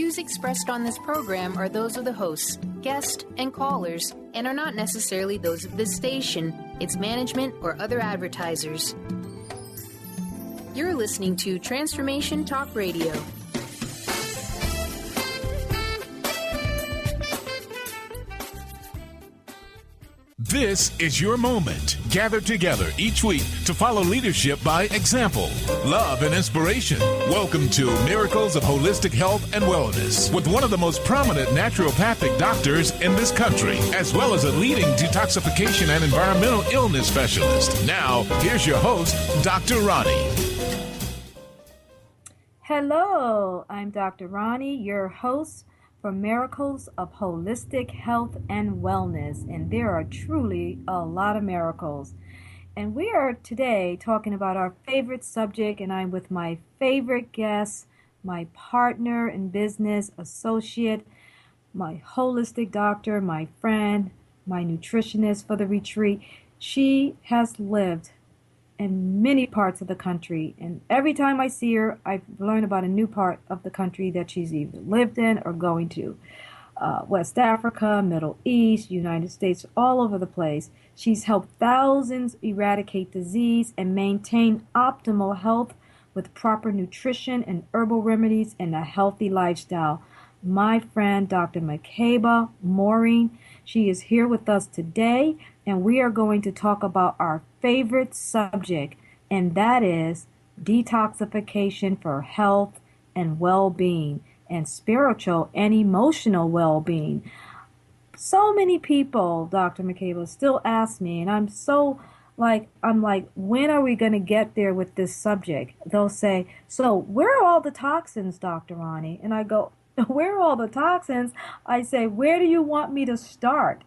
views expressed on this program are those of the hosts, guests, and callers, and are not necessarily those of this station, its management, or other advertisers. You're listening to Transformation Talk Radio. This is your moment. Gather together each week to follow leadership by example, love, and inspiration. Welcome to Miracles of Holistic Health and Wellness with one of the most prominent naturopathic doctors in this country, as well as a leading detoxification and environmental illness specialist. Now, here's your host, Dr. Roni. Hello, I'm Dr. Roni, your host for Miracles of Holistic Health and Wellness, and there are truly a lot of miracles. And we are today talking about our favorite subject, and I'm with my favorite guest, my partner in business, associate, my holistic doctor, my friend, my nutritionist for the retreat. She has lived in many parts of the country, and every time I see her, I learn about a new part of the country that she's either lived in or going to. West Africa, Middle East, United States, all over the place. She's helped thousands eradicate disease and maintain optimal health with proper nutrition and herbal remedies and a healthy lifestyle. My friend, Dr. Makeba Moring, she is here with us today, and we are going to talk about our favorite subject, and that is detoxification for health and well-being and spiritual and emotional well-being. So many people, Dr. Makeba, still ask me, and I'm like, when are we going to get there with this subject? They'll say, so where are all the toxins, Dr. Roni? And I go, where are all the toxins? I say, where do you want me to start?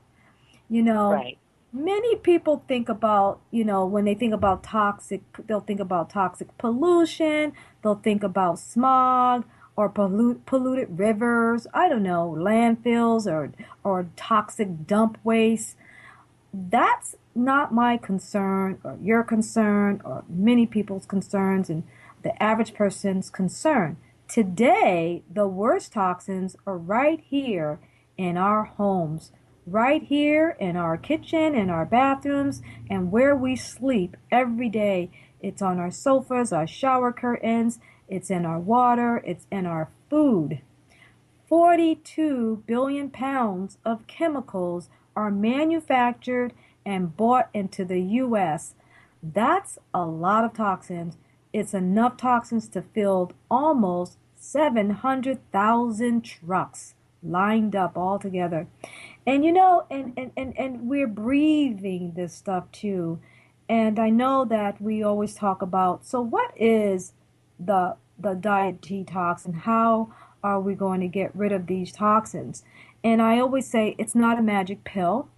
Right. Many people think about, when they think about toxic, they'll think about toxic pollution, they'll think about smog or polluted rivers, I don't know, landfills or toxic dump waste. That's not my concern or your concern or many people's concerns and the average person's concern. Today, the worst toxins are right here in our homes, right here in our kitchen, in our bathrooms, and where we sleep every day. It's on our sofas, our shower curtains, it's in our water, it's in our food. 42 billion pounds of chemicals are manufactured and bought into the U.S. That's a lot of toxins. It's enough toxins to fill almost 700,000 trucks lined up all together. And and we're breathing this stuff too. And I know that we always talk about, so what is the diet detox and how are we going to get rid of these toxins? And I always say it's not a magic pill.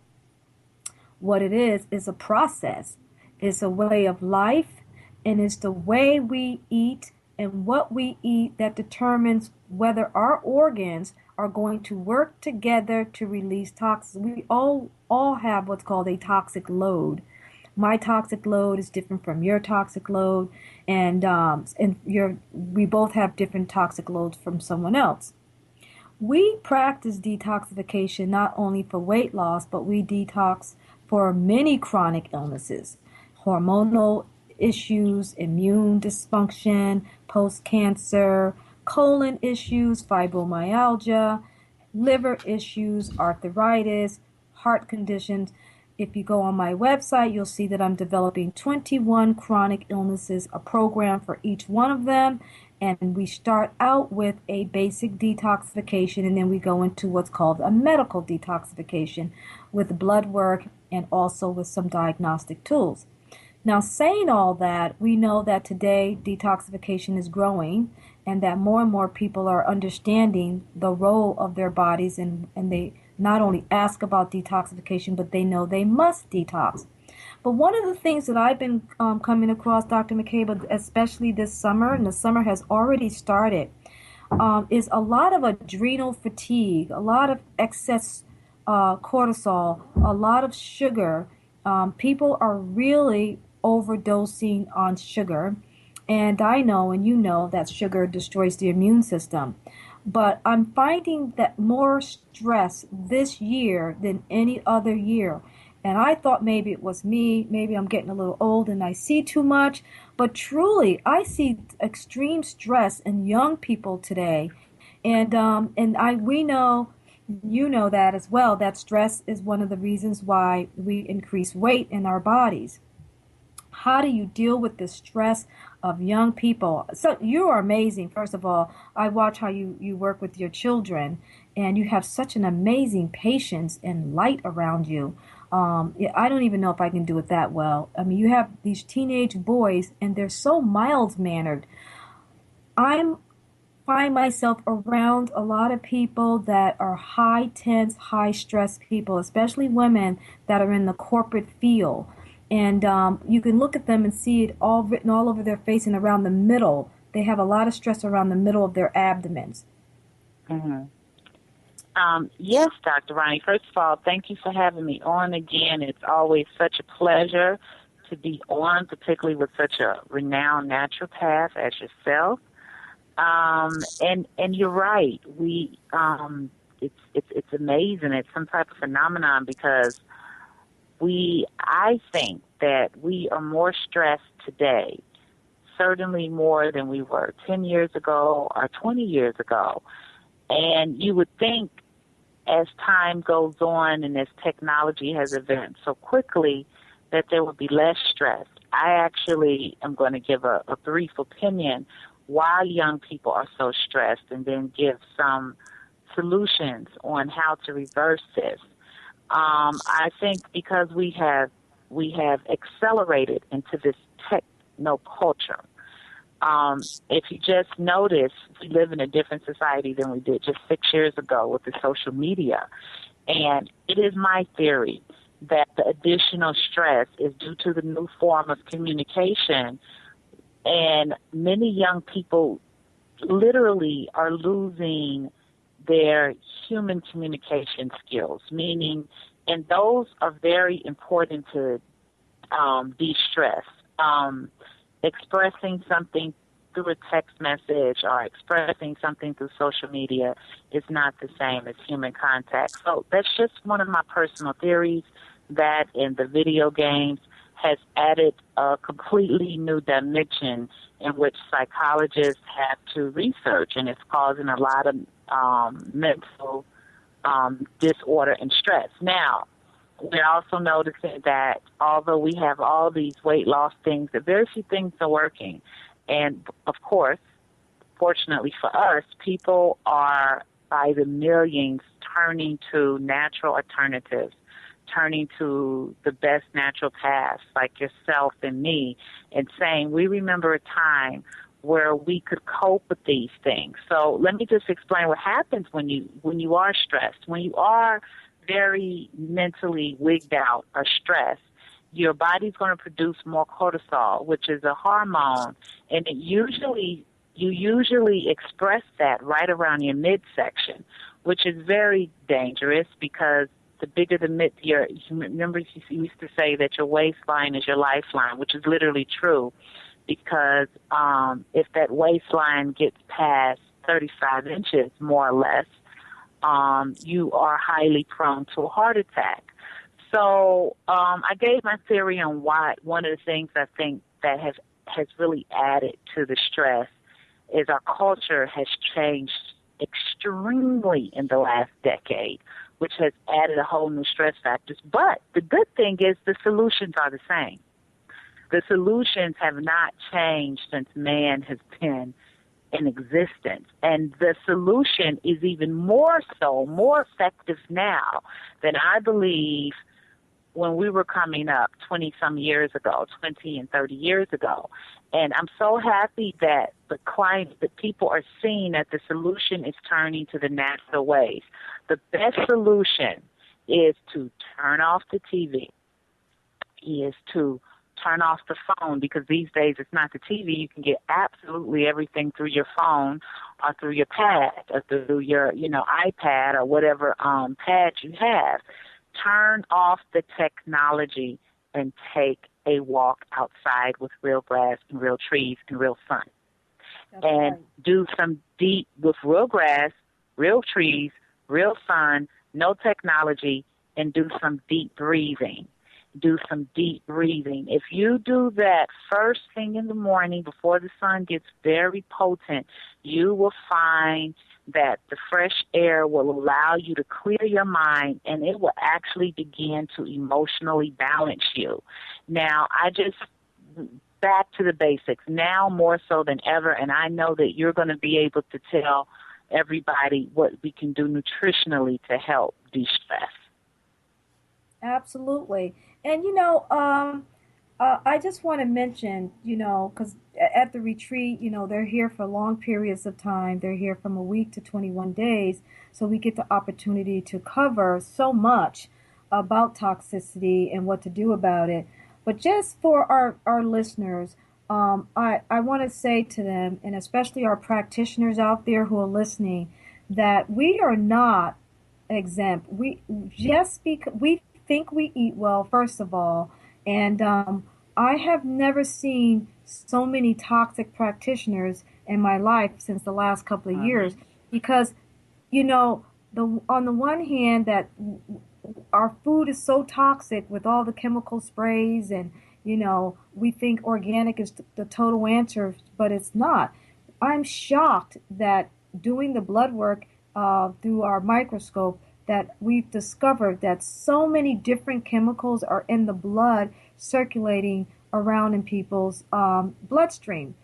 What it is a process. It's a way of life, and it's the way we eat and what we eat that determines whether our organs are going to work together to release toxins. We all have what's called a toxic load. My toxic load is different from your toxic load, and we both have different toxic loads from someone else. We practice detoxification not only for weight loss, but we detox for many chronic illnesses, hormonal issues, immune dysfunction, post-cancer, colon issues, fibromyalgia, liver issues, arthritis, heart conditions. If you go on my website, you'll see that I'm developing 21 chronic illnesses, a program for each one of them. And we start out with a basic detoxification, and then we go into what's called a medical detoxification with blood work and also with some diagnostic tools. Now, saying all that, we know that today detoxification is growing and that more and more people are understanding the role of their bodies, and they not only ask about detoxification, but they know they must detox. But one of the things that I've been coming across, Dr. Makeba, especially this summer, and the summer has already started, is a lot of adrenal fatigue, a lot of excess cortisol, a lot of sugar. People are really overdosing on sugar. And I know, and you know, that sugar destroys the immune system. But I'm finding that more stress this year than any other year. And I thought maybe it was me, maybe I'm getting a little old and I see too much. But truly, I see extreme stress in young people today. And we know, you know that as well, that stress is one of the reasons why we increase weight in our bodies. How do you deal with the stress of young people? So you are amazing. First of all, I watch how you work with your children, and you have such an amazing patience and light around you. Yeah, I don't even know if I can do it that well. I mean, you have these teenage boys, and they're so mild-mannered. I'm find myself around a lot of people that are high tense, high stress people, especially women that are in the corporate field. And you can look at them and see it all written all over their face and around the middle. They have a lot of stress around the middle of their abdomens. Mm-hmm. Yes, Dr. Roni. First of all, thank you for having me on again. It's always such a pleasure to be on, particularly with such a renowned naturopath as yourself. And you're right. It's amazing. It's some type of phenomenon because I think that we are more stressed today, certainly more than we were 10 years ago or 20 years ago. And you would think as time goes on and as technology has advanced so quickly that there would be less stress. I actually am going to give a brief opinion why young people are so stressed and then give some solutions on how to reverse this. I think because we have accelerated into this techno culture. If you just notice, we live in a different society than we did just 6 years ago with the social media. And it is my theory that the additional stress is due to the new form of communication. And many young people literally are losing their human communication skills, meaning, and those are very important to de-stress. Expressing something through a text message or expressing something through social media is not the same as human contact. So that's just one of my personal theories, that in the video games has added a completely new dimension in which psychologists have to research, and it's causing a lot of mental disorder and stress. Now, we're also noticing that although we have all these weight loss things, that very few things are working. And, of course, fortunately for us, people are by the millions turning to natural alternatives, turning to the best natural paths like yourself and me, and saying, we remember a time where we could cope with these things. So let me just explain what happens when you are stressed. When you are very mentally wigged out or stressed, your body's going to produce more cortisol, which is a hormone, and you usually express that right around your midsection, which is very dangerous because the bigger the mid, remember you used to say that your waistline is your lifeline, which is literally true, because if that waistline gets past 35 inches, more or less, you are highly prone to a heart attack. So I gave my theory on why. One of the things I think that has really added to the stress is our culture has changed extremely in the last decade, which has added a whole new stress factors. But the good thing is the solutions are the same. The solutions have not changed since man has been in existence. And the solution is even more effective now than I believe when we were coming up 20-some years ago, 20 and 30 years ago. And I'm so happy that that people are seeing that the solution is turning to the natural ways. The best solution is to turn off the TV, is to turn off the phone, because these days it's not the TV. You can get absolutely everything through your phone or through your pad or through your, iPad or whatever pad you have. Turn off the technology and take a walk outside with real grass and real trees and real sun. That's And right. do some deep, with real grass, real trees, real sun, no technology, and do some deep breathing. Do some deep breathing. If you do that first thing in the morning before the sun gets very potent, you will find that the fresh air will allow you to clear your mind, and it will actually begin to emotionally balance you. Now, back to the basics, now more so than ever, and I know that you're going to be able to tell everybody what we can do nutritionally to help de-stress. Absolutely. And, I just want to mention, because at the retreat, they're here for long periods of time. They're here from a week to 21 days. So we get the opportunity to cover so much about toxicity and what to do about it. But just for our listeners, I want to say to them, and especially our practitioners out there who are listening, that we are not exempt. We think we eat well, first of all, and I have never seen so many toxic practitioners in my life since the last couple of years, because on the one hand that our food is so toxic with all the chemical sprays, and we think organic is the total answer, but it's not. I'm shocked that doing the blood work through our microscope, that we've discovered that so many different chemicals are in the blood circulating around in people's bloodstream.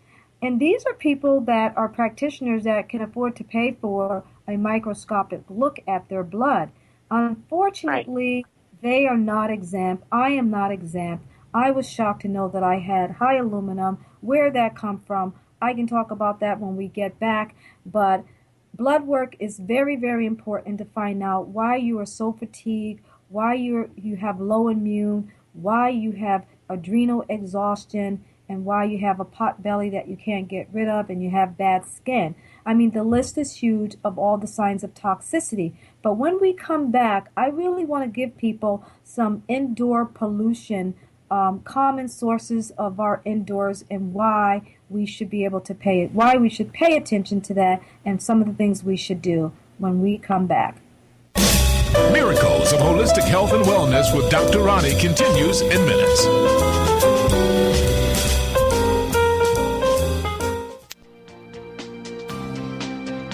And these are people that are practitioners that can afford to pay for a microscopic look at their blood. Unfortunately, they are not exempt. I am not exempt. I was shocked to know that I had high aluminum. Where that come from, I can talk about that when we get back, but blood work is very, very important to find out why you are so fatigued, why you have low immune, why you have adrenal exhaustion, and why you have a pot belly that you can't get rid of, and you have bad skin. I mean, the list is huge of all the signs of toxicity. But when we come back, I really want to give people some indoor pollution, common sources of our indoors, and why we should be able to why we should pay attention to that, and some of the things we should do when we come back. Miracles of Holistic Health and Wellness with Dr. Roni continues in minutes.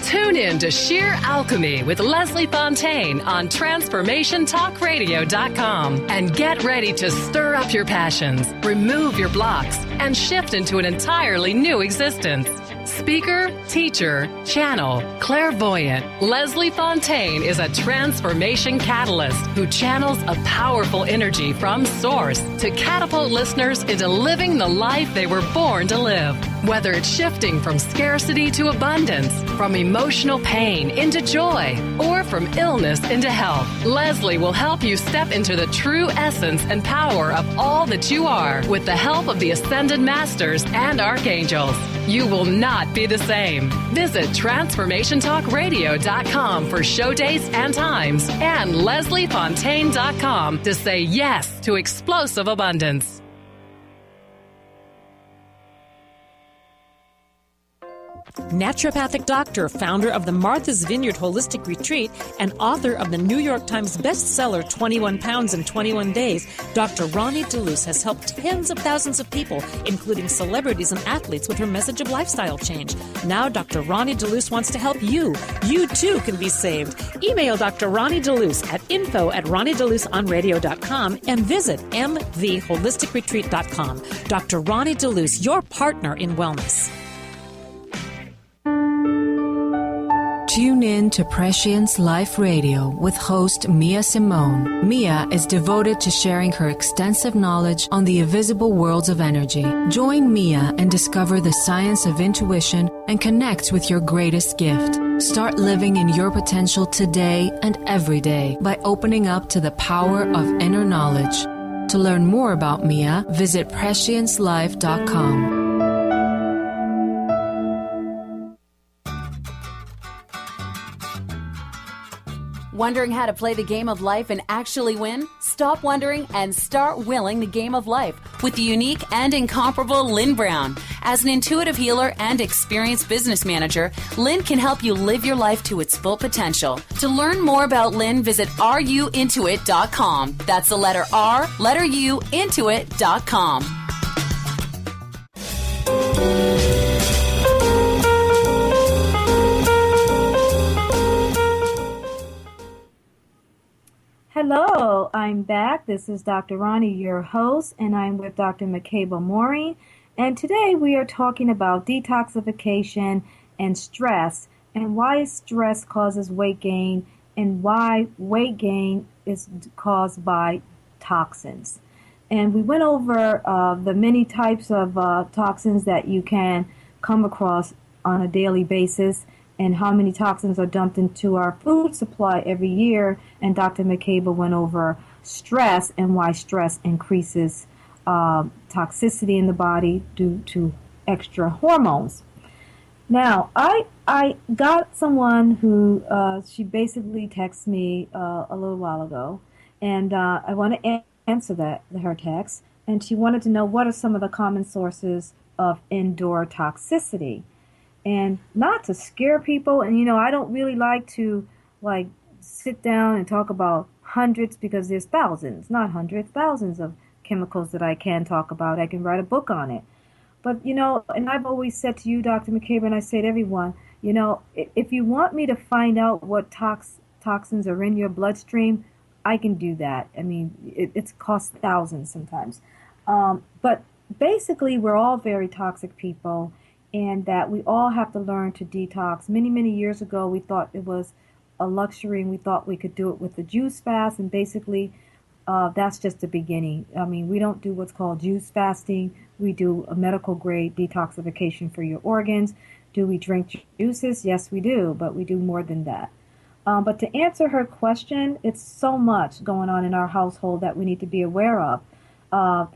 Tune in to Sheer Alchemy with Leslie Fontaine on TransformationTalkRadio.com and get ready to stir up your passions, remove your blocks, and shift into an entirely new existence. Speaker, teacher, channel, clairvoyant, Leslie Fontaine is a transformation catalyst who channels a powerful energy from source to catapult listeners into living the life they were born to live. Whether it's shifting from scarcity to abundance, from emotional pain into joy, or from illness into health, Leslie will help you step into the true essence and power of all that you are with the help of the Ascended Masters and Archangels. You will not be the same. Visit TransformationTalkRadio.com for show dates and times, and LeslieFontaine.com to say yes to explosive abundance. Naturopathic doctor, founder of the Martha's Vineyard Holistic Retreat, and author of the New York Times bestseller 21 Pounds in 21 Days, Dr. Roni DeLuz has helped tens of thousands of people, including celebrities and athletes, with her message of lifestyle change. Now Dr. Roni DeLuz wants to help you. You too can be saved. Email Dr. Roni DeLuz at info@RoniDeLuzOnRadio.com and visit mtheholisticretreat.com. Dr. Roni DeLuz, your partner in wellness. Tune in to Prescience Life Radio with host Mia Simone. Mia is devoted to sharing her extensive knowledge on the invisible worlds of energy. Join Mia and discover the science of intuition and connect with your greatest gift. Start living in your potential today and every day by opening up to the power of inner knowledge. To learn more about Mia, visit presciencelife.com. Wondering how to play the game of life and actually win? Stop wondering and start willing the game of life with the unique and incomparable Lynn Brown. As an intuitive healer and experienced business manager, Lynn can help you live your life to its full potential. To learn more about Lynn, visit ruintuit.com. That's the letter R, letter U, intuit.com. Hello, I'm back. This is Dr. Roni, your host, and I'm with Dr. Makeba Moring. And today we are talking about detoxification and stress, and why stress causes weight gain, and why weight gain is caused by toxins. And we went over the many types of toxins that you can come across on a daily basis, and how many toxins are dumped into our food supply every year. And Dr. Makeba went over stress and why stress increases toxicity in the body due to extra hormones. Now, I got someone who, she basically texted me a little while ago, and I want to answer her text, and she wanted to know what are some of the common sources of indoor toxicity. And not to scare people, and I don't really like to sit down and talk about hundreds, because there's thousands, not hundreds, thousands of chemicals that I can talk about. I can write a book on it. But, and I've always said to you, Dr. Makeba, and I say to everyone, if you want me to find out what toxins are in your bloodstream, I can do that. I mean, it's cost thousands sometimes. But basically, we're all very toxic people, and that we all have to learn to detox. Many, many years ago, we thought it was a luxury, and we thought we could do it with the juice fast, and basically that's just the beginning. I mean, we don't do what's called juice fasting. We do a medical grade detoxification for your organs. Do we drink juices? Yes, we do, but we do more than that. But to answer her question, it's so much going on in our household that we need to be aware of.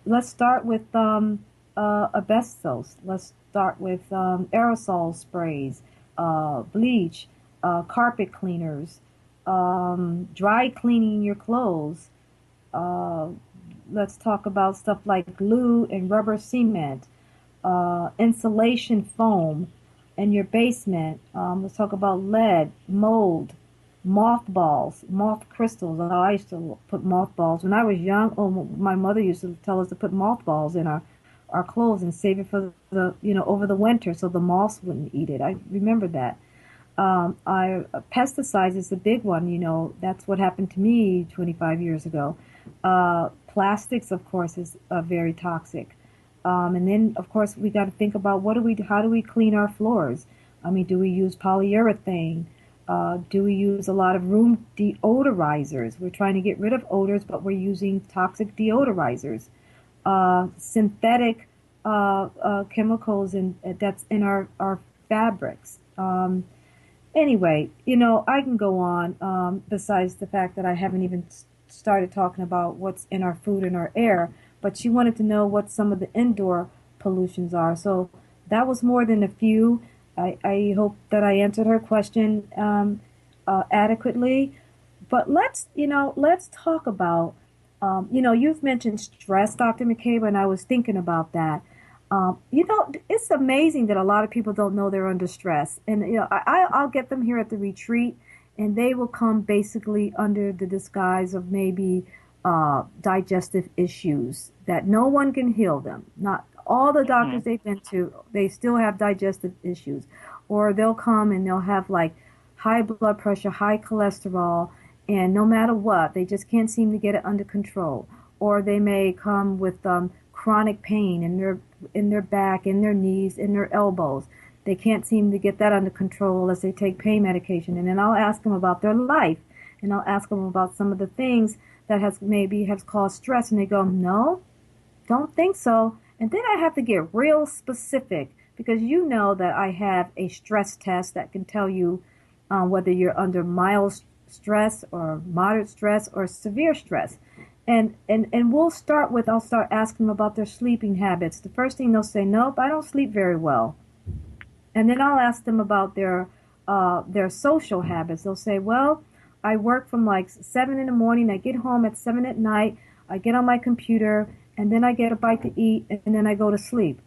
Let's start with asbestos. Let's start with aerosol sprays, bleach, carpet cleaners, dry cleaning your clothes. Let's talk about stuff like glue and rubber cement, insulation foam in your basement. Let's talk about lead, mold, mothballs, moth crystals. Oh, I used to put mothballs. When I was young, my mother used to tell us to put mothballs in our clothes and save it for the over the winter so the moths wouldn't eat it. I remember that. Pesticides is a big one. That's what happened to me 25 years ago. Plastics, of course, is very toxic. And then, of course, we got to think about how do we clean our floors? I mean, do we use polyurethane? Do we use a lot of room deodorizers? We're trying to get rid of odors, but we're using toxic deodorizers. Synthetic chemicals that's in our fabrics. Anyway, I can go on, besides the fact that I haven't even started talking about what's in our food and our air, but she wanted to know what some of the indoor pollutions are. So that was more than a few. I hope that I answered her question adequately. But let's talk about, you've mentioned stress, Dr. Makeba, and I was thinking about that. It's amazing that a lot of people don't know they're under stress. And, I'll get them here at the retreat, and they will come basically under the disguise of maybe digestive issues that no one can heal them. Not all the doctors they've been to, they still have digestive issues. Or they'll come and they'll have high blood pressure, high cholesterol, and no matter what, they just can't seem to get it under control. Or they may come with chronic pain in their back, in their knees, in their elbows. They can't seem to get that under control unless they take pain medication. And then I'll ask them about their life, and I'll ask them about some of the things that has caused stress, and they go, no, don't think so. And then I have to get real specific, because that I have a stress test that can tell you whether you're under mild stress or moderate stress or severe stress. And I'll start asking them about their sleeping habits. The first thing they'll say, nope, I don't sleep very well. And then I'll ask them about their social habits. They'll say, well, I work from like 7 in the morning. I get home at 7 at night. I get on my computer, and then I get a bite to eat, and then I go to sleep.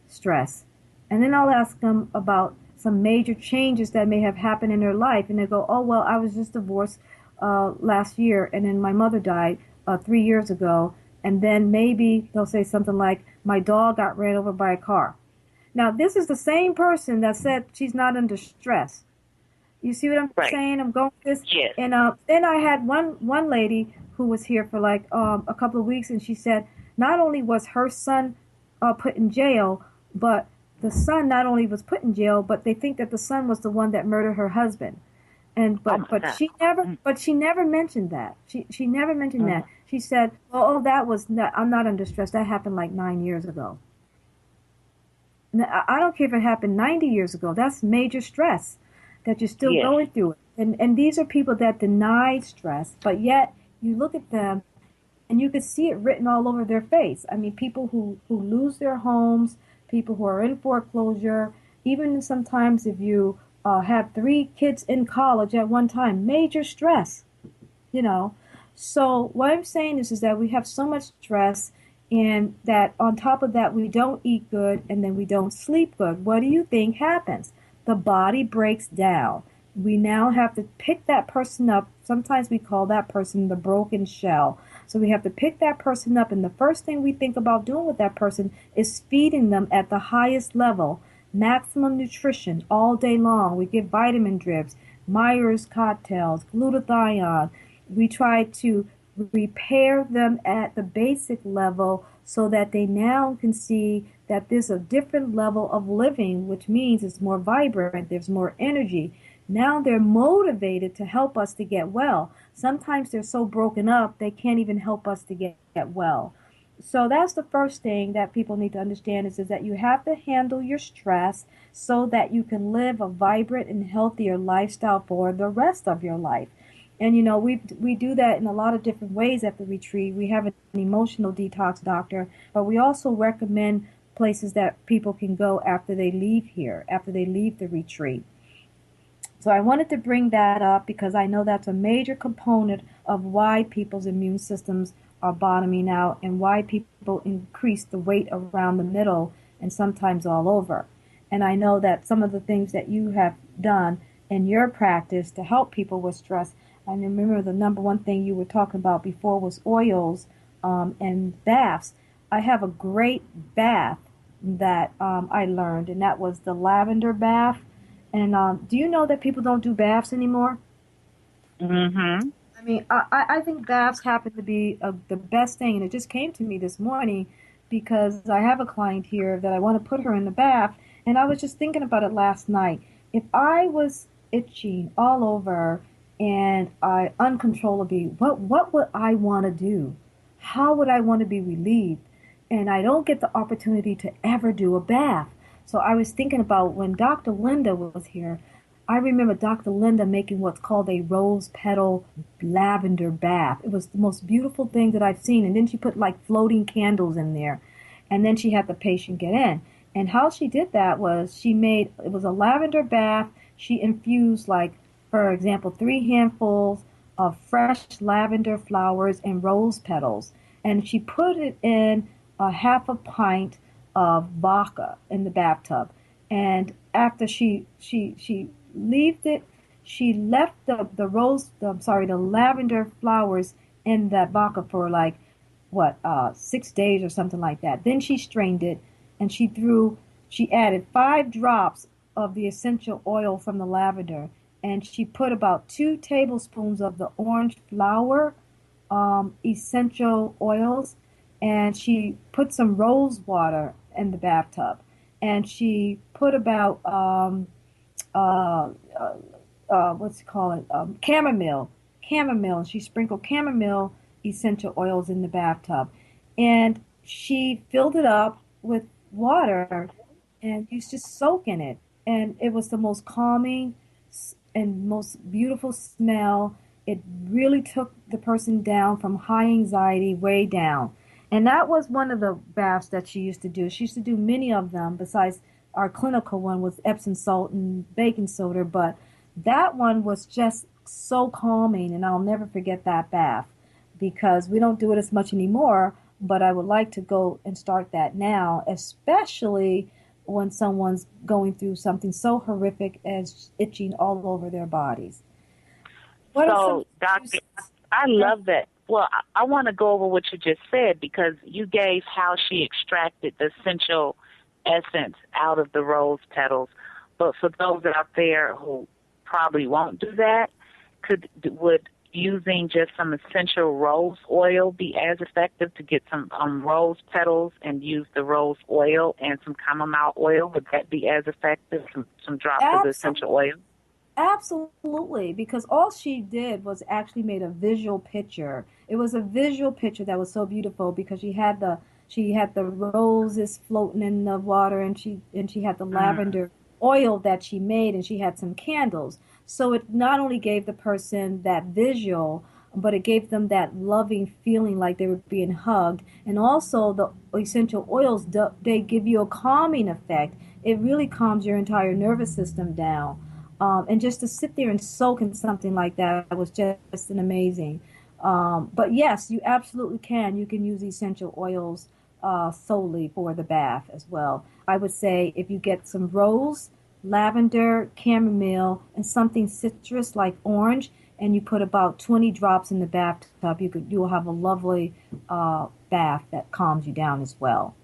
Stress. And then I'll ask them about some major changes that may have happened in their life, and they go, oh, well, I was just divorced last year, and then my mother died 3 years ago, and then maybe they'll say something like, my dog got ran over by a car. Now, this is the same person that said she's not under stress. You see what I'm saying? I'm going with this. Yes. And then I had one lady who was here for like a couple of weeks, and she said not only was her son put in jail, but the son not only was put in jail, but they think that the son was the one that murdered her husband. And but she never mentioned that. She never mentioned that. She said, that was not, I'm not under stress. That happened like 9 years ago. Now, I don't care if it happened 90 years ago. That's major stress that you're still going through it. And these are people that deny stress, but yet you look at them and you can see it written all over their face. I mean, people who lose their homes, people who are in foreclosure, even sometimes if you have 3 kids in college at one time, major stress, you know. So what I'm saying is that we have so much stress, and that on top of that, we don't eat good, and then we don't sleep good. What do you think happens? The body breaks down. We now have to pick that person up. Sometimes we call that person the broken shell. So we have to pick that person up, and the first thing we think about doing with that person is feeding them at the highest level, maximum nutrition all day long. We give vitamin drips, Myers cocktails, glutathione. We try to repair them at the basic level so that they now can see that there's a different level of living, which means it's more vibrant, there's more energy. Now they're motivated to help us to get well. Sometimes they're so broken up, they can't even help us to get well. So that's the first thing that people need to understand is that you have to handle your stress so that you can live a vibrant and healthier lifestyle for the rest of your life. And, you know, we do that in a lot of different ways at the retreat. We have an emotional detox doctor, but we also recommend places that people can go after they leave here, after they leave the retreat. So I wanted to bring that up because I know that's a major component of why people's immune systems are bottoming out and why people increase the weight around the middle and sometimes all over. And I know that some of the things that you have done in your practice to help people with stress, I remember the number one thing you were talking about before was oils and baths. I have a great bath that I learned, and that was the lavender bath. And do you know that people don't do baths anymore? Mm-hmm. I mean, I think baths happen to be the best thing, and it just came to me this morning because I have a client here that I want to put her in the bath, and I was just thinking about it last night. If I was itching all over and I uncontrollably, what would I want to do? How would I want to be relieved? And I don't get the opportunity to ever do a bath. So I was thinking about when Dr. Linda was here, I remember Dr. Linda making what's called a rose petal lavender bath. It was the most beautiful thing that I've seen. And then she put like floating candles in there. And then she had the patient get in. And how she did that was it was a lavender bath. She infused, like, for example, 3 handfuls of fresh lavender flowers and rose petals. And she put it in a half a pint of vodka in the bathtub. And after she left the lavender flowers in that vodka for like 6 days or something like that. Then she strained it and she added 5 drops of the essential oil from the lavender, and she put about 2 tablespoons of the orange flower essential oils, and she put some rose water in the bathtub, and she put about chamomile, and she sprinkled chamomile essential oils in the bathtub, and she filled it up with water and used to soak in it, and it was the most calming and most beautiful smell. It really took the person down from high anxiety way down. And that was one of the baths that she used to do. She used to do many of them besides our clinical one with Epsom salt and baking soda, but that one was just so calming, and I'll never forget that bath, because we don't do it as much anymore, but I would like to go and start that now, especially when someone's going through something so horrific as itching all over their bodies. So, Doctor, I love that. Well, I want to go over what you just said, because you gave how she extracted the essential essence out of the rose petals. But for those out there who probably won't do that, would using just some essential rose oil be as effective to get some rose petals and use the rose oil and some chamomile oil? Would that be as effective, some drops of essential oil? Absolutely, because all she did was actually made a visual picture. It was a visual picture that was so beautiful, because she had the roses floating in the water, and she had the lavender oil that she made, and she had some candles. So it not only gave the person that visual, but it gave them that loving feeling like they were being hugged. And also the essential oils, they give you a calming effect. It really calms your entire nervous system down. And just to sit there and soak in something like that was just an amazing. But yes, you absolutely can. You can use essential oils solely for the bath as well. I would say if you get some rose, lavender, chamomile, and something citrus like orange, and you put about 20 drops in the bathtub, you will have a lovely bath that calms you down as well.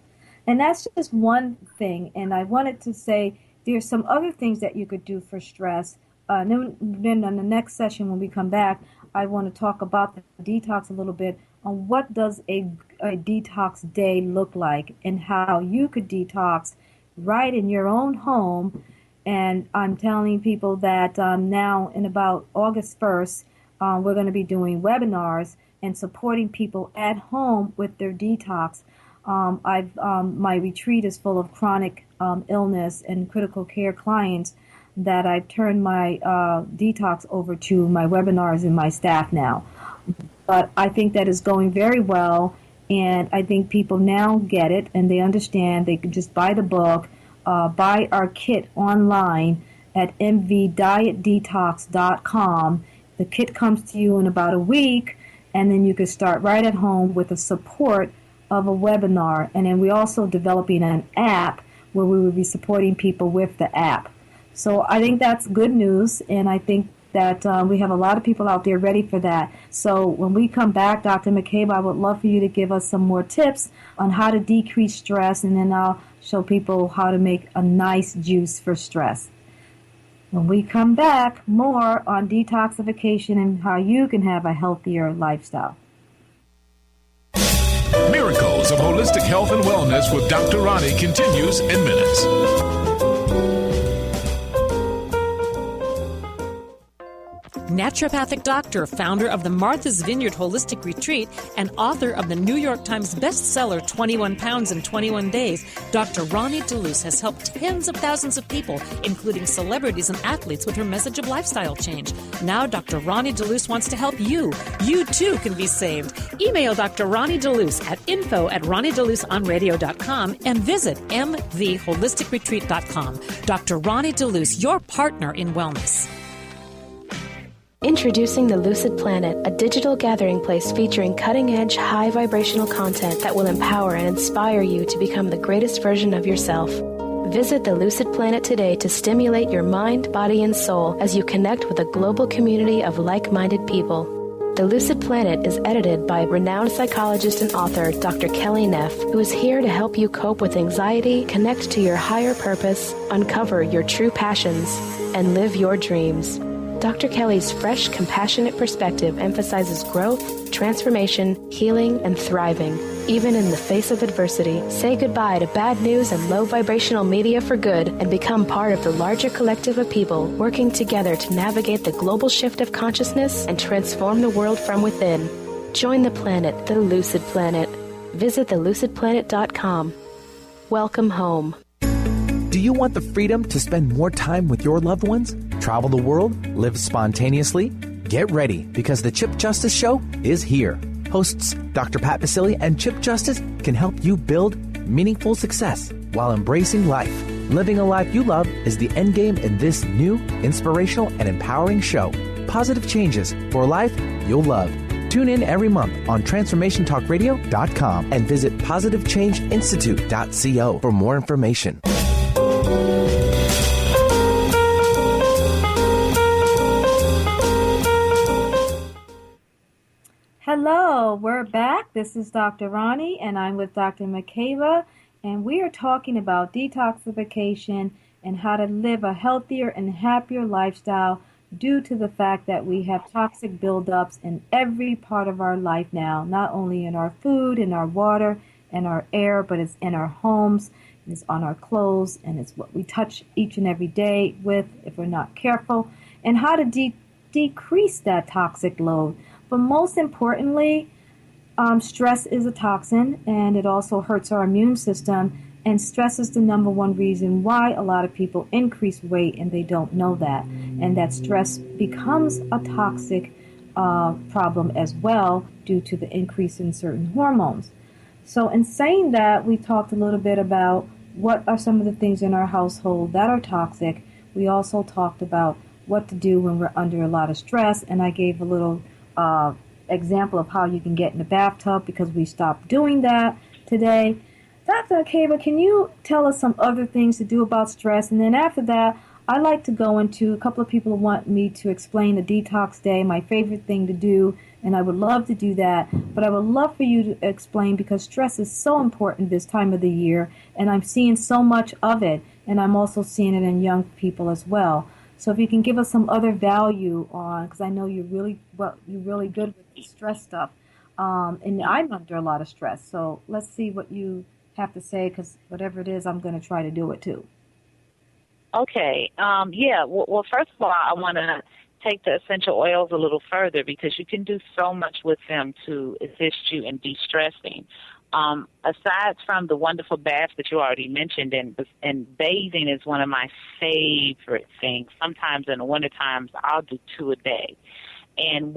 And that's just one thing. And I wanted to say there's some other things that you could do for stress. Then on the next session when we come back, I want to talk about the detox a little bit on what does a detox day look like and how you could detox right in your own home. And I'm telling people that now in about August 1st, we're going to be doing webinars and supporting people at home with their detox. My retreat is full of chronic illness and critical care clients that I've turned my detox over to my webinars and my staff now. But I think that is going very well, and I think people now get it and they understand. They can just buy the book, buy our kit online at mvdietdetox.com. The kit comes to you in about a week, and then you can start right at home with the support of a webinar. And then we're also developing an app where we will be supporting people with the app. So I think that's good news, and I think that we have a lot of people out there ready for that. So when we come back, Dr. Makeba, I would love for you to give us some more tips on how to decrease stress, and then I'll show people how to make a nice juice for stress. When we come back, more on detoxification and how you can have a healthier lifestyle. Miracles of Holistic Health and Wellness with Dr. Roni continues in minutes. Naturopathic doctor, founder of the Martha's Vineyard Holistic Retreat, and author of the New York Times bestseller 21 Pounds in 21 Days, Dr. Roni DeLuz has helped tens of thousands of people, including celebrities and athletes, with her message of lifestyle change. Now Dr. Roni DeLuz wants to help you. You too can be saved. Email Dr. Roni DeLuz at info@RoniDeLuzOnRadio.com and visit mtheholisticretreat.com. Dr. Roni DeLuz, your partner in wellness. Introducing the Lucid Planet, a digital gathering place featuring cutting-edge, high-vibrational content that will empower and inspire you to become the greatest version of yourself. Visit the Lucid Planet today to stimulate your mind, body, and soul as you connect with a global community of like-minded people. The Lucid Planet is edited by renowned psychologist and author Dr. Kelly Neff, who is here to help you cope with anxiety, connect to your higher purpose, uncover your true passions, and live your dreams. Dr. Kelly's fresh, compassionate perspective emphasizes growth, transformation, healing, and thriving, even in the face of adversity. Say goodbye to bad news and low vibrational media for good and become part of the larger collective of people working together to navigate the global shift of consciousness and transform the world from within. Join the planet, the Lucid Planet. Visit thelucidplanet.com. Welcome home. Do you want the freedom to spend more time with your loved ones? Travel the world? Live spontaneously? Get ready, because the Chip Justice Show is here. Hosts Dr. Pat Basile and Chip Justice can help you build meaningful success while embracing life. Living a life you love is the end game in this new, inspirational, and empowering show. positive changes for a life you'll love. Tune in every month on TransformationTalkRadio.com and visit PositiveChangeInstitute.co for more information. Hello, we're back. This is Dr. Roni, and I'm with Dr. Makeba, and we are talking about detoxification and how to live a healthier and happier lifestyle due to the fact that we have toxic buildups in every part of our life now, not only in our food, in our water, and our air, but it's in our homes, it's on our clothes, and it's what we touch each and every day with if we're not careful, and how to decrease that toxic load. But most importantly, stress is a toxin, and it also hurts our immune system. And stress is the number one reason why a lot of people increase weight, and they don't know that. And that stress becomes a toxic problem as well due to the increase in certain hormones. So in saying that, we talked a little bit about what are some of the things in our household that are toxic. We also talked about what to do when we're under a lot of stress, and I gave a little example of how you can get in the bathtub because we stopped doing that today. Dr. Makeba, can you tell us some other things to do about stress? And then after that, I'd like to go into, a couple of people want me to explain the detox day, my favorite thing to do, and I would love to do that. But I would love for you to explain, because stress is so important this time of the year, and I'm seeing so much of it, and I'm also seeing it in young people as well. So if you can give us some other value on, because I know you're really good with the stress stuff, and I'm under a lot of stress. So let's see what you have to say, because whatever it is, I'm going to try to do it too. Okay. Well, first of all, I want to take the essential oils a little further, because you can do so much with them to assist you in de-stressing. Aside from the wonderful baths that you already mentioned, and bathing is one of my favorite things. Sometimes in the winter times, I'll do 2 a day. And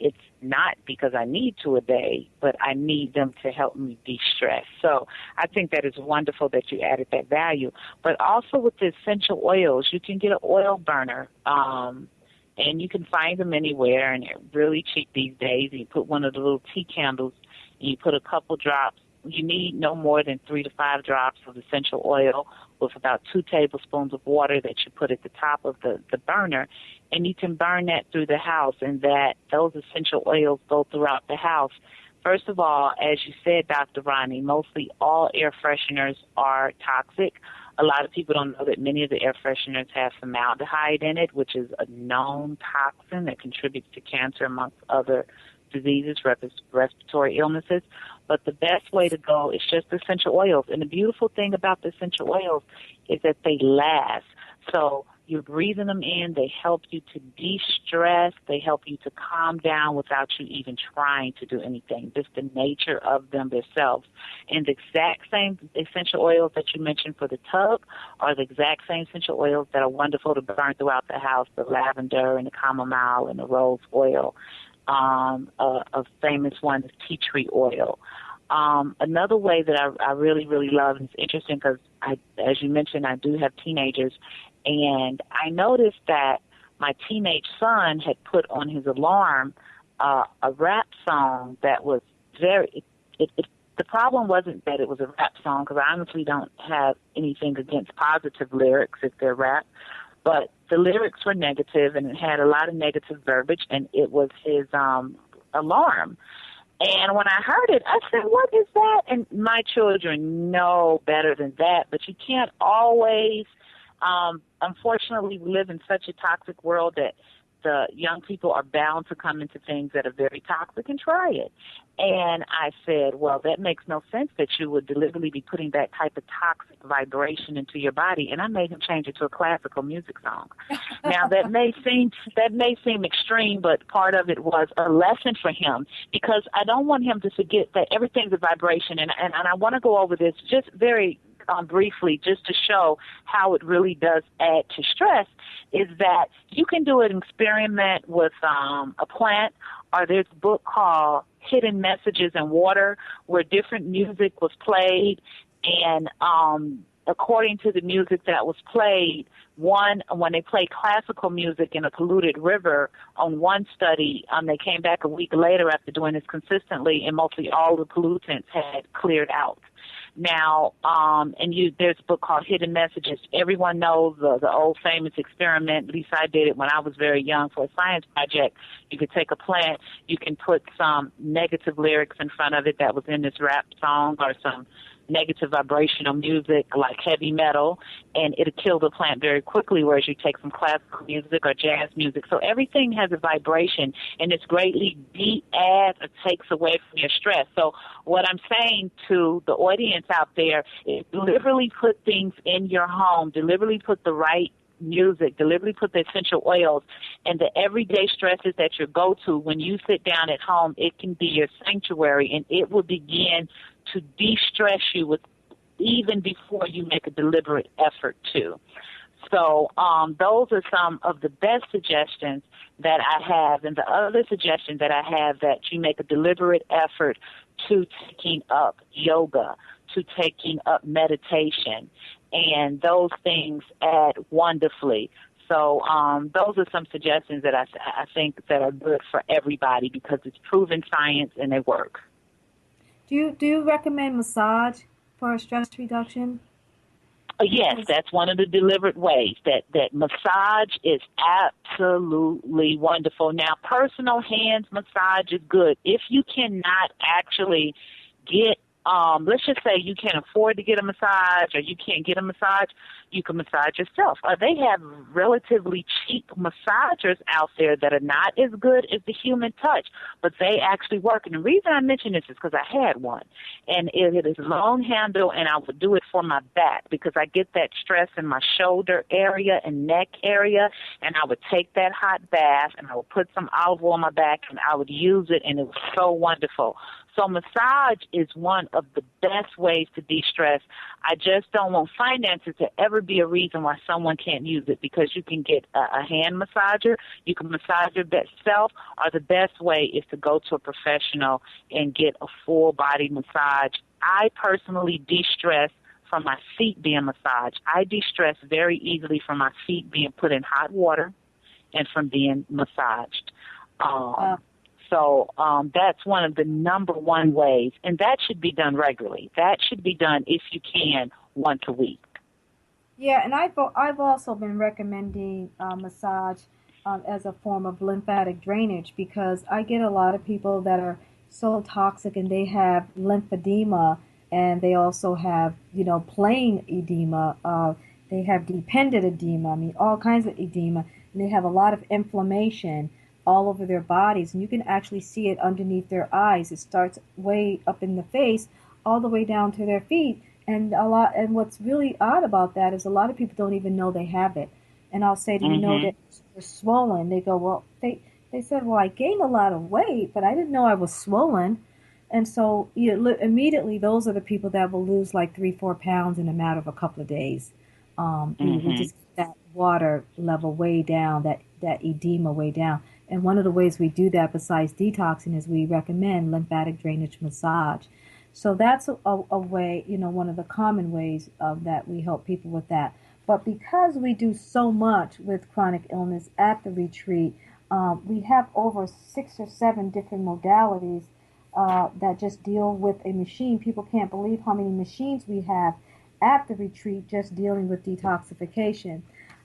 it's not because I need 2 a day, but I need them to help me de-stress. So I think that is wonderful that you added that value. But also with the essential oils, you can get an oil burner, and you can find them anywhere, and they're really cheap these days. You put one of the little tea candles, and you put a couple drops. You need no more than 3 to 5 drops of essential oil with about 2 tablespoons of water that you put at the top of the burner, and you can burn that through the house, and that those essential oils go throughout the house. First of all, as you said, Dr. Roni, mostly all air fresheners are toxic. A lot of people don't know that many of the air fresheners have formaldehyde in it, which is a known toxin that contributes to cancer amongst other diseases, respiratory illnesses. But the best way to go is just essential oils. And the beautiful thing about the essential oils is that they last. So you're breathing them in. They help you to de-stress. They help you to calm down without you even trying to do anything, just the nature of them themselves. And the exact same essential oils that you mentioned for the tub are the exact same essential oils that are wonderful to burn throughout the house, the lavender and the chamomile and the rose oil. A famous one is tea tree oil. Another way that I really, really love, and it's interesting because, as you mentioned, I do have teenagers, and I noticed that my teenage son had put on his alarm a rap song that was very, the problem wasn't that it was a rap song, because I honestly don't have anything against positive lyrics if they're rap, but the lyrics were negative, and it had a lot of negative verbiage, and it was his alarm. And when I heard it, I said, what is that? And my children know better than that, but you can't always, unfortunately, we live in such a toxic world that the young people are bound to come into things that are very toxic and try it. And I said, well, that makes no sense that you would deliberately be putting that type of toxic vibration into your body. And I made him change it to a classical music song. Now, that may seem extreme, but part of it was a lesson for him, because I don't want him to forget that everything's a vibration. And I want to go over this just very briefly, just to show how it really does add to stress, is that you can do an experiment with a plant, or there's a book called Hidden Messages in Water, where different music was played, and according to the music that was played, when they played classical music in a polluted river on one study, they came back a week later after doing this consistently, and mostly all the pollutants had cleared out. Now, there's a book called Hidden Messages. Everyone knows the old famous experiment. At least I did it when I was very young for a science project. You could take a plant, you can put some negative lyrics in front of it that was in this rap song, or some negative vibrational music like heavy metal, and it'll kill the plant very quickly, whereas you take some classical music or jazz music. So everything has a vibration, and it's greatly de-adds or takes away from your stress. So what I'm saying to the audience out there is deliberately put things in your home, deliberately put the right music, deliberately put the essential oils, and the everyday stresses that you go to. When you sit down at home, it can be your sanctuary, and it will begin to de-stress you with even before you make a deliberate effort to. So those are some of the best suggestions that I have. And the other suggestion that I have, that you make a deliberate effort to taking up yoga, to taking up meditation, and those things add wonderfully. So those are some suggestions that I think that are good for everybody, because it's proven science and they work. Do you recommend massage for stress reduction? Yes, that's one of the deliberate ways. That massage is absolutely wonderful. Now, personal hands massage is good. If you cannot actually get, let's just say you can't afford to get a massage, or you can't get a massage, you can massage yourself. They have relatively cheap massagers out there that are not as good as the human touch, but they actually work. And the reason I mention this is because I had one, and it is long handle, and I would do it for my back because I get that stress in my shoulder area and neck area, and I would take that hot bath, and I would put some olive oil on my back, and I would use it, and it was so wonderful. So massage is one of the best ways to de-stress. I just don't want finances to ever be a reason why someone can't use it, because you can get a hand massager, you can massage your best self, or the best way is to go to a professional and get a full-body massage. I personally de-stress from my feet being massaged. I de-stress very easily from my feet being put in hot water and from being massaged. So that's one of the number one ways, and that should be done regularly. That should be done, if you can, once a week. Yeah, and I've also been recommending massage as a form of lymphatic drainage, because I get a lot of people that are so toxic, and they have lymphedema, and they also have, plain edema. They have dependent edema. I mean, all kinds of edema, and they have a lot of inflammation all over their bodies, and you can actually see it underneath their eyes. It starts way up in the face, all the way down to their feet, and what's really odd about that is a lot of people don't even know they have it. And I'll say, do you know that they're swollen? They go, well, they said, well, I gained a lot of weight, but I didn't know I was swollen. And so immediately, those are the people that will lose like 3-4 pounds in a matter of a couple of days. We just get that water level way down, that edema way down. And one of the ways we do that, besides detoxing, is we recommend lymphatic drainage massage. So that's a way, one of the common ways that we help people with that. But because we do so much with chronic illness at the retreat, we have over 6 or 7 different modalities that just deal with a machine. People can't believe how many machines we have at the retreat just dealing with detoxification.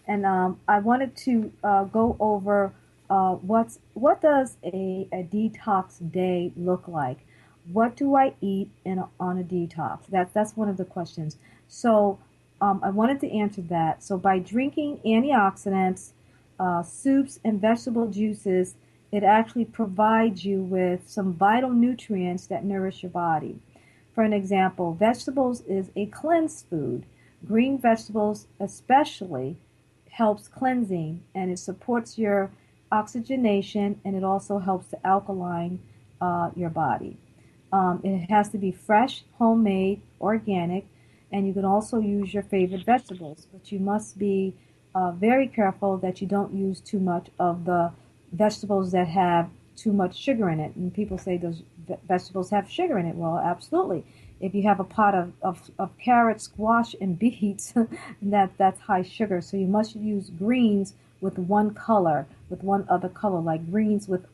And I wanted to go over what does a detox day look like? What do I eat on a detox? That's one of the questions. So I wanted to answer that. So by drinking antioxidants, soups, and vegetable juices, it actually provides you with some vital nutrients that nourish your body. For an example, vegetables is a cleanse food. Green vegetables especially helps cleansing, and it supports your oxygenation, and it also helps to alkaline your body. It has to be fresh, homemade, organic, and you can also use your favorite vegetables, but you must be very careful that you don't use too much of the vegetables that have too much sugar in it. And people say, does vegetables have sugar in it? Well, absolutely. if you have a pot of carrots, squash, and beets, that's high sugar. So you must use greens with one color, with one other color, like greens with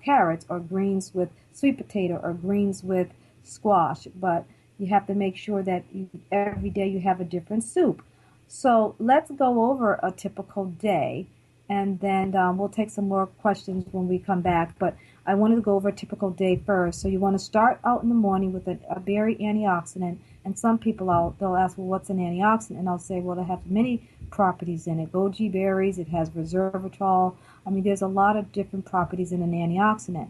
carrots, or greens with sweet potato, or greens with squash. But you have to make sure that every day you have a different soup. So let's go over a typical day, and then we'll take some more questions when we come back. But I wanted to go over a typical day first. So you want to start out in the morning with a berry antioxidant. And some people, they'll ask, well, what's an antioxidant? And I'll say, well, it has many properties in it. Goji berries, it has resveratrol. I mean, there's a lot of different properties in an antioxidant.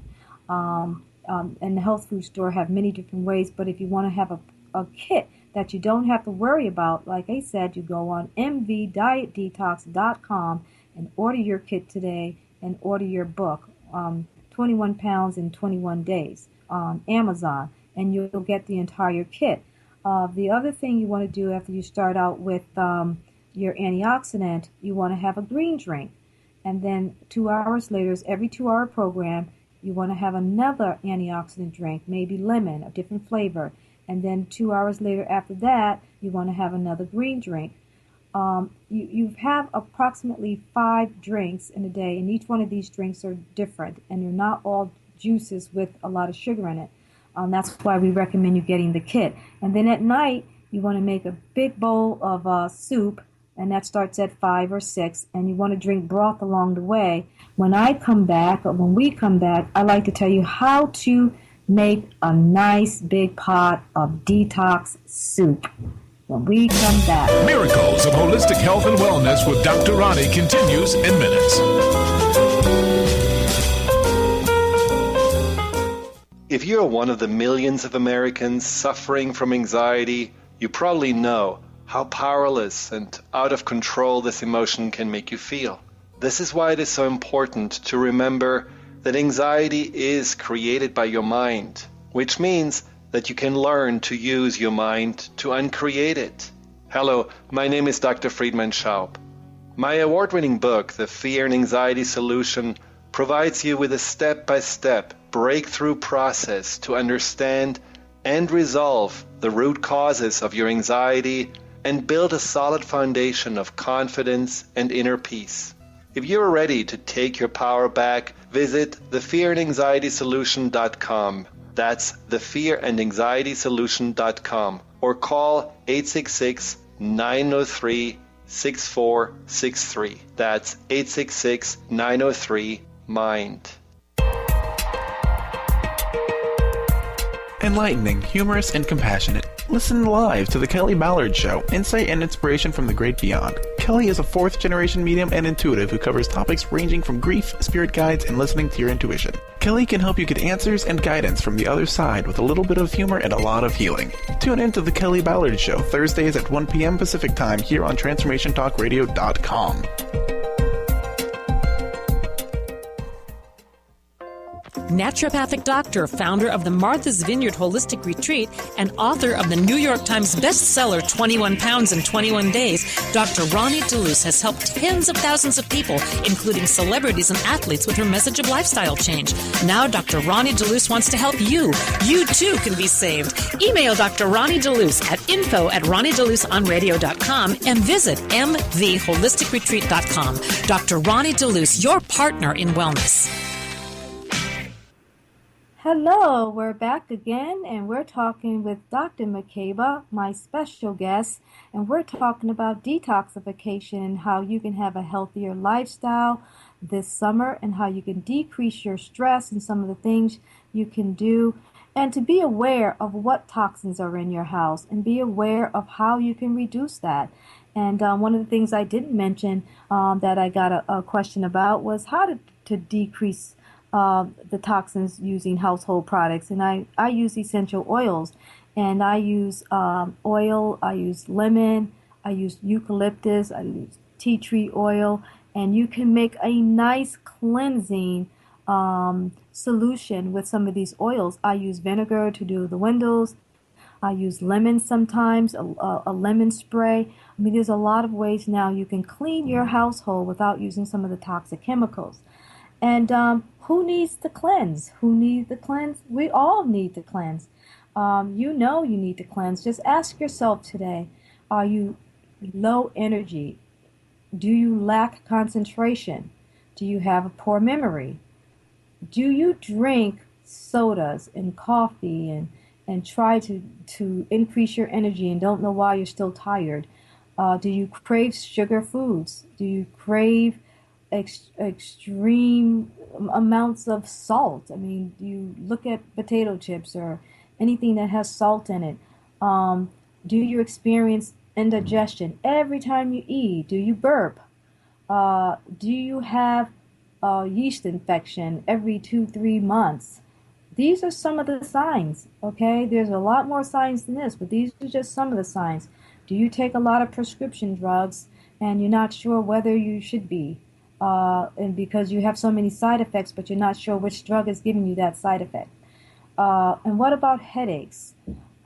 And the health food store have many different ways. But if you want to have a kit that you don't have to worry about, like I said, you go on mvdietdetox.com and order your kit today, and order your book, 21 Pounds in 21 Days, on Amazon, and you'll get the entire kit. The other thing you want to do after you start out with your antioxidant, you want to have a green drink. And then 2 hours later, every 2-hour program, you want to have another antioxidant drink, maybe lemon, a different flavor. And then 2 hours later after that, you want to have another green drink. You have approximately 5 drinks in a day, and each one of these drinks are different, and they're not all juices with a lot of sugar in it. That's why we recommend you getting the kit. And then at night, you want to make a big bowl of soup, and that starts at 5 or 6, and you want to drink broth along the way. When we come back, I like to tell you how to make a nice big pot of detox soup. When we come back. Miracles of Holistic Health and Wellness with Dr. Roni continues in minutes. If you're one of the millions of Americans suffering from anxiety, you probably know how powerless and out of control this emotion can make you feel. This is why it is so important to remember that anxiety is created by your mind, which means that you can learn to use your mind to uncreate it. Hello, my name is Dr. Friedman Schaub. My award-winning book, The Fear and Anxiety Solution, provides you with a step-by-step breakthrough process to understand and resolve the root causes of your anxiety and build a solid foundation of confidence and inner peace. If you're ready to take your power back, visit thefearandanxietysolution.com. That's thefearandanxietysolution.com, or call 866-903-6463. That's 866-903-MIND. Enlightening, humorous, and compassionate. Listen live to The Kelly Ballard Show, insight and inspiration from the great beyond. Kelly is a 4th-generation medium and intuitive who covers topics ranging from grief, spirit guides, and listening to your intuition. Kelly can help you get answers and guidance from the other side with a little bit of humor and a lot of healing. Tune in to The Kelly Ballard Show, Thursdays at 1 p.m. Pacific Time here on TransformationTalkRadio.com. Naturopathic doctor, founder of the Martha's Vineyard Holistic Retreat, and author of the New York Times bestseller 21 Pounds in 21 Days, Dr. Roni DeLuz has helped tens of thousands of people, including celebrities and athletes, with her message of lifestyle change. Now Dr. Roni DeLuz wants to help you. You too can be saved. Email Dr. Roni DeLuz at info@RoniDeLuzOnRadio.com and visit mtheholisticretreat.com. Dr. Roni DeLuz, your partner in wellness. Hello, we're back again, and we're talking with Dr. Makeba, my special guest, and we're talking about detoxification and how you can have a healthier lifestyle this summer and how you can decrease your stress and some of the things you can do, and to be aware of what toxins are in your house and be aware of how you can reduce that. And one of the things I didn't mention that I got a question about was how to decrease the toxins using household products. And I use essential oils, and I use oil, I use lemon, I use eucalyptus, I use tea tree oil, and you can make a nice cleansing solution with some of these oils. I use vinegar to do the windows. I use lemon sometimes, a lemon spray. I mean, there's a lot of ways now you can clean your household without using some of the toxic chemicals. And who needs to cleanse? Who needs to cleanse? We all need to cleanse. You know you need to cleanse. Just ask yourself today, are you low energy? Do you lack concentration? Do you have a poor memory? Do you drink sodas and coffee and try to increase your energy and don't know why you're still tired? Do you crave sugar foods? Do you crave extreme amounts of salt? I mean, do you look at potato chips or anything that has salt in it? Do you experience indigestion every time you eat? Do you burp? Do you have yeast infection every 2-3 months? These are some of the signs, okay? There's a lot more signs than this, but these are just some of the signs. Do you take a lot of prescription drugs and you're not sure whether you should be? And because you have so many side effects, but you're not sure which drug is giving you that side effect. And what about headaches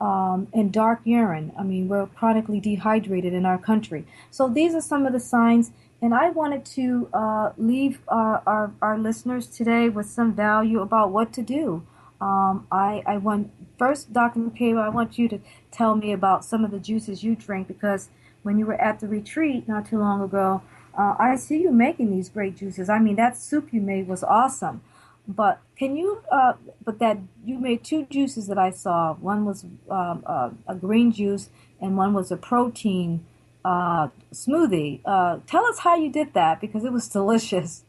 and dark urine? I mean, we're chronically dehydrated in our country. So these are some of the signs, and I wanted to leave our listeners today with some value about what to do. I want, first, Dr. Makeba, I want you to tell me about some of the juices you drink, because when you were at the retreat not too long ago, I see you making these great juices. I mean, that soup you made was awesome. But can you, but that you made 2 juices that I saw. One was a green juice and one was a protein smoothie. Tell us how you did that, because it was delicious.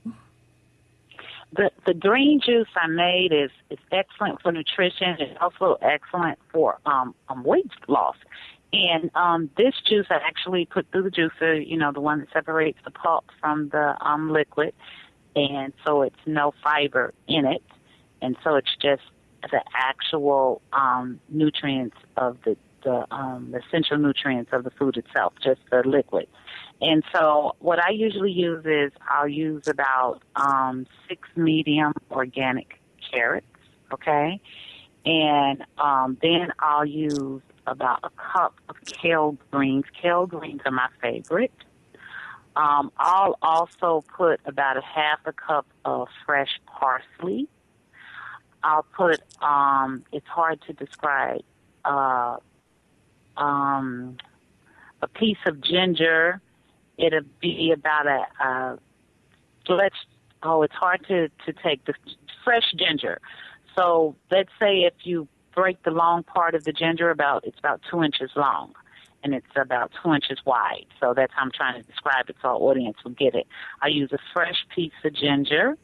The green juice I made is excellent for nutrition. It's also excellent for weight loss. And this juice I actually put through the juicer, you know, the one that separates the pulp from the liquid. And so it's no fiber in it. And so it's just the actual nutrients of the essential nutrients of the food itself, just the liquid. And so what I usually use is I'll use about 6 medium organic carrots, okay? And then I'll use about a cup of kale greens. Kale greens are my favorite. I'll also put about a half a cup of fresh parsley. I'll put, it's hard to describe, a piece of ginger. It'll be about it's hard to take the fresh ginger. So let's say if you break the long part of the ginger, it's about 2 inches long, and it's about 2 inches wide. So that's how I'm trying to describe it so our audience will get it. I use a fresh piece of ginger.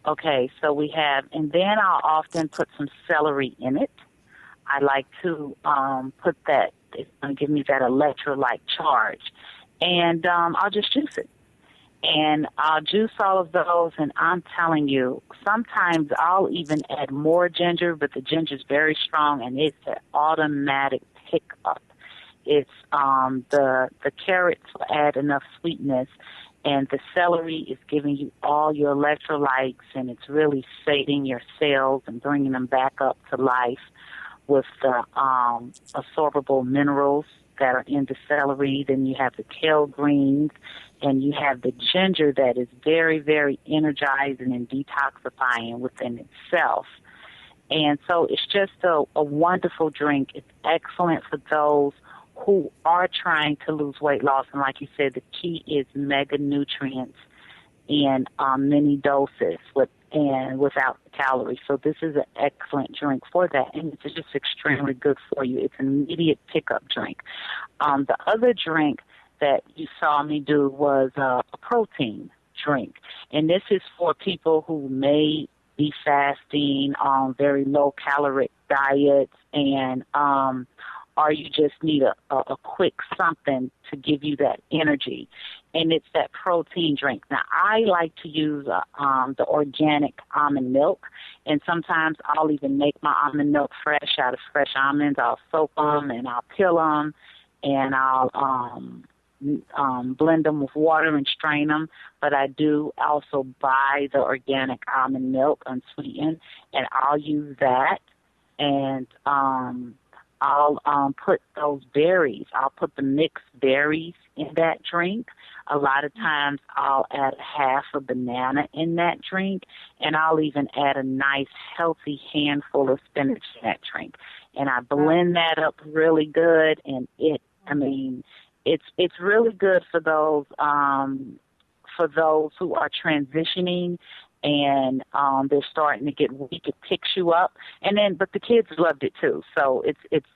Okay, so we have, and then I'll often put some celery in it. I like to put that, it's going to give me that electrolyte charge. And I'll just juice it. And I'll juice all of those, and I'm telling you, sometimes I'll even add more ginger, but the ginger's very strong, and it's an automatic pickup. It's the carrots will add enough sweetness, and the celery is giving you all your electrolytes, and it's really sating your cells and bringing them back up to life with the absorbable minerals that are in the celery. Then you have the kale greens, and you have the ginger that is very, very energizing and detoxifying within itself. And so it's just a wonderful drink. It's excellent for those who are trying to lose weight loss. And like you said, the key is mega nutrients in many doses and without calories. So this is an excellent drink for that, and it's just extremely good for you. It's an immediate pickup drink. The other drink that you saw me do was a protein drink, and this is for people who may be fasting on very low-caloric diets, and or you just need a quick something to give you that energy, and it's that protein drink. Now, I like to use the organic almond milk, and sometimes I'll even make my almond milk fresh out of fresh almonds. I'll soak them, and I'll peel them, and I'll blend them with water and strain them. But I do also buy the organic almond milk unsweetened, and I'll use that. And I'll put those berries. I'll put the mixed berries in that drink. A lot of times I'll add half a banana in that drink, and I'll even add a nice healthy handful of spinach in that drink. And I blend that up really good, and it's really good for those who are transitioning and they're starting to get weak. It picks you up, but the kids loved it too. So it's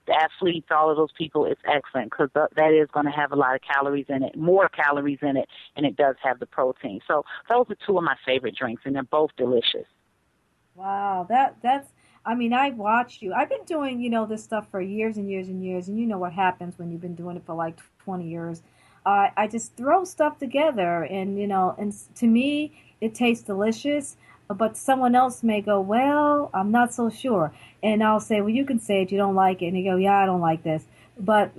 the athletes, all of those people. It's excellent because that is going to have a lot of calories in it, more calories in it, and it does have the protein. So those are two of my favorite drinks, and they're both delicious. Wow, that's. I mean, I've watched you. I've been doing, this stuff for years and years and years, and you know what happens when you've been doing it for like 20 years. I just throw stuff together, and and to me, it tastes delicious. But someone else may go, well, I'm not so sure, and I'll say, well, you can say it, you don't like it, and they go, yeah, I don't like this. But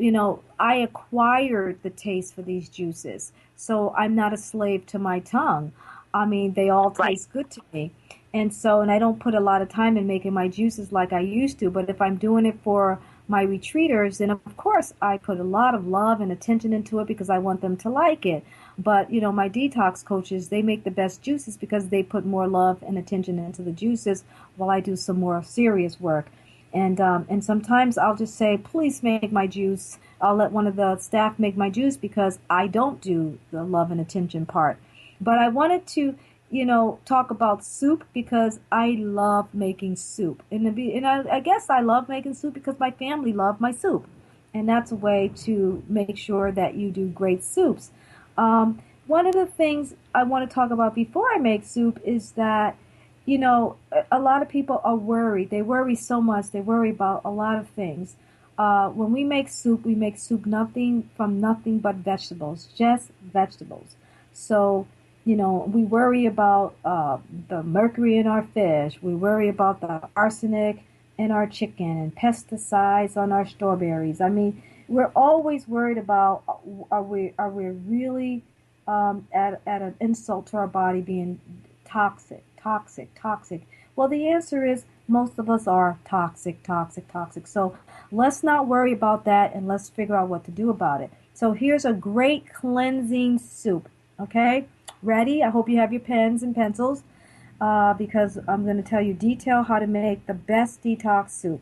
I acquired the taste for these juices, so I'm not a slave to my tongue. I mean, they all taste good to me. And I don't put a lot of time in making my juices like I used to. But if I'm doing it for my retreaters, then of course I put a lot of love and attention into it because I want them to like it. But, my detox coaches, they make the best juices because they put more love and attention into the juices while I do some more serious work. And sometimes I'll just say, please make my juice. I'll let one of the staff make my juice because I don't do the love and attention part. But I wanted to talk about soup because I love making soup. And I guess I love making soup because my family loved my soup. And that's a way to make sure that you do great soups. One of the things I want to talk about before I make soup is that, a lot of people are worried. They worry so much. They worry about a lot of things. When we make soup from nothing but vegetables, just vegetables. So, we worry about the mercury in our fish. We worry about the arsenic in our chicken and pesticides on our strawberries. I mean, we're always worried about are we really at an insult to our body being toxic. Well, the answer is most of us are toxic. So let's not worry about that and let's figure out what to do about it. So here's a great cleansing soup. Okay? Ready? I hope you have your pens and pencils because I'm going to tell you detail how to make the best detox soup.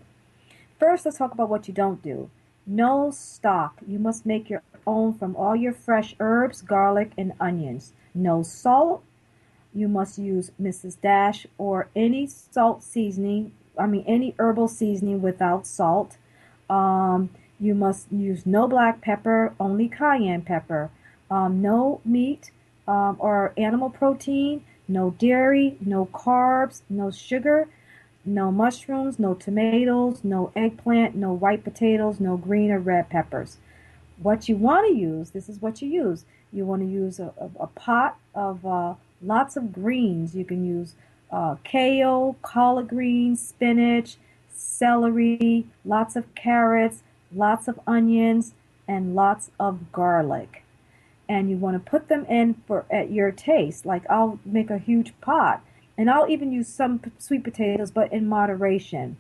First, let's talk about what you don't do. No stock. You must make your own from all your fresh herbs, garlic, and onions. No salt. You must use Mrs. Dash or any any herbal seasoning without salt. You must use no black pepper, only cayenne pepper. No meat or animal protein, no dairy, no carbs, no sugar, no mushrooms, no tomatoes, no eggplant, no white potatoes, no green or red peppers. What you want to use, this is what you use. You want to use a pot of lots of greens. You can use kale, collard greens, spinach, celery, lots of carrots, lots of onions, and lots of garlic. And you want to put them in at your taste. Like I'll make a huge pot, and I'll even use some sweet potatoes, but in moderation.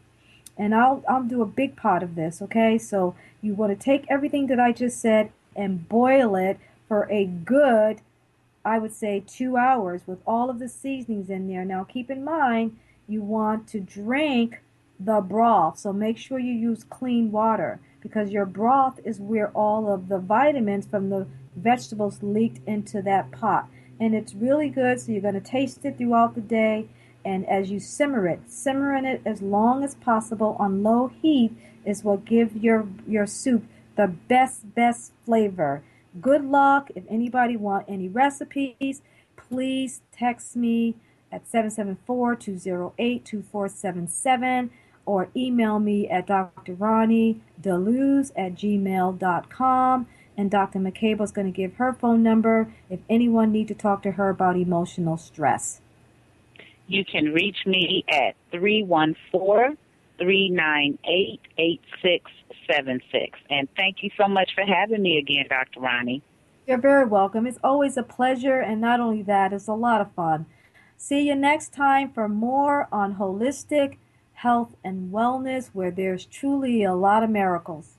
And I'll do a big pot of this, okay? So you want to take everything that I just said and boil it for a good, I would say, 2 hours with all of the seasonings in there. Now keep in mind, you want to drink the broth. So make sure you use clean water because your broth is where all of the vitamins from the vegetables leaked into that pot. And it's really good, so you're going to taste it throughout the day. And as you simmering it as long as possible on low heat is what gives your soup the best flavor. Good luck. If anybody want any recipes, please text me at 774-208-2477 or email me at Dr. Roni DeLuz at gmail.com. And Dr. Makeba is going to give her phone number if anyone needs to talk to her about emotional stress. You can reach me at 314-398-8676. And thank you so much for having me again, Dr. Roni. You're very welcome. It's always a pleasure, and not only that, it's a lot of fun. See you next time for more on holistic health and wellness, where there's truly a lot of miracles.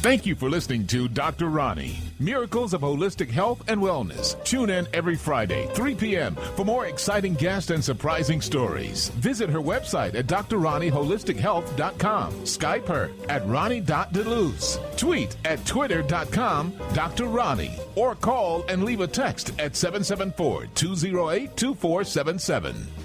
Thank you for listening to Dr. Roni, Miracles of Holistic Health and Wellness. Tune in every Friday, 3 p.m. for more exciting guests and surprising stories. Visit her website at drroniholistichealth.com. Skype her at Roni.DeLuz. Tweet at twitter.com Dr. Roni. Or call and leave a text at 774-208-2477.